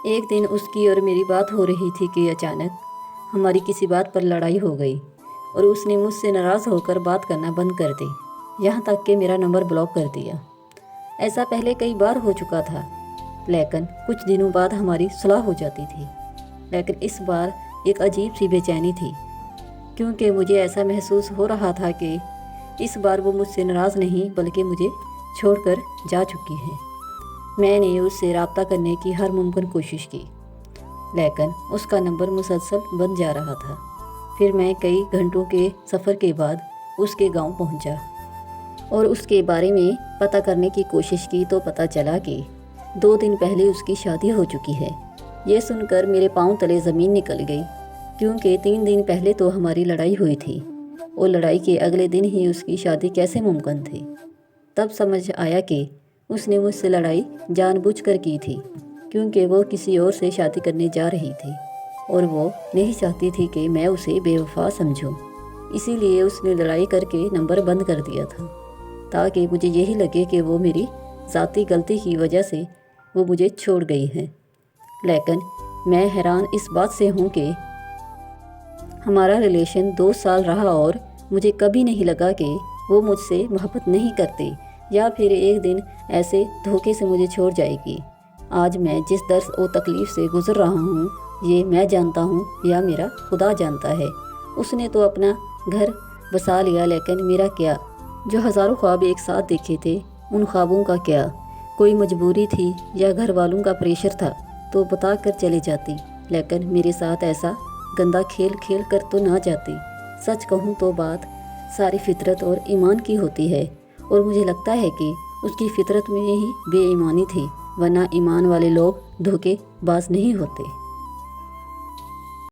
ایک دن اس کی اور میری بات ہو رہی تھی کہ اچانک ہماری کسی بات پر لڑائی ہو گئی اور اس نے مجھ سے ناراض ہو کر بات کرنا بند کر دی، یہاں تک کہ میرا نمبر بلاک کر دیا۔ ایسا پہلے کئی بار ہو چکا تھا، لیکن کچھ دنوں بعد ہماری صلح ہو جاتی تھی۔ لیکن اس بار ایک عجیب سی بے چینی تھی، کیونکہ مجھے ایسا محسوس ہو رہا تھا کہ اس بار وہ مجھ سے ناراض نہیں بلکہ مجھے چھوڑ کر جا چکی ہے۔ میں نے اس سے رابطہ کرنے کی ہر ممکن کوشش کی، لیکن اس کا نمبر مسلسل بند جا رہا تھا۔ پھر میں کئی گھنٹوں کے سفر کے بعد اس کے گاؤں پہنچا اور اس کے بارے میں پتہ کرنے کی کوشش کی تو پتہ چلا کہ 2 دن پہلے اس کی شادی ہو چکی ہے۔ یہ سن کر میرے پاؤں تلے زمین نکل گئی، کیونکہ 3 دن پہلے تو ہماری لڑائی ہوئی تھی اور لڑائی کے اگلے دن ہی اس کی شادی کیسے ممکن تھی۔ تب سمجھ آیا کہ اس نے مجھ سے لڑائی جان بوجھ کر کی تھی، کیونکہ وہ کسی اور سے شادی کرنے جا رہی تھی اور وہ نہیں چاہتی تھی کہ میں اسے بے وفا سمجھوں۔ اسی لیے اس نے لڑائی کر کے نمبر بند کر دیا تھا، تاکہ مجھے یہی لگے کہ وہ میری ذاتی غلطی کی وجہ سے وہ مجھے چھوڑ گئی ہے۔ لیکن میں حیران اس بات سے ہوں کہ ہمارا ریلیشن 2 سال رہا اور مجھے کبھی نہیں لگا کہ وہ مجھ سے محبت نہیں کرتے یا پھر ایک دن ایسے دھوکے سے مجھے چھوڑ جائے گی۔ آج میں جس درد و تکلیف سے گزر رہا ہوں، یہ میں جانتا ہوں یا میرا خدا جانتا ہے۔ اس نے تو اپنا گھر بسا لیا، لیکن میرا کیا؟ جو ہزاروں خواب ایک ساتھ دیکھے تھے، ان خوابوں کا کیا؟ کوئی مجبوری تھی یا گھر والوں کا پریشر تھا تو بتا کر چلی جاتی، لیکن میرے ساتھ ایسا گندا کھیل کھیل کر تو نہ جاتی۔ سچ کہوں تو بات ساری فطرت اور ایمان کی ہوتی ہے، اور مجھے لگتا ہے کہ اس کی فطرت میں ہی بے ایمانی تھی، ورنہ ایمان والے لوگ دھوکے باز نہیں ہوتے۔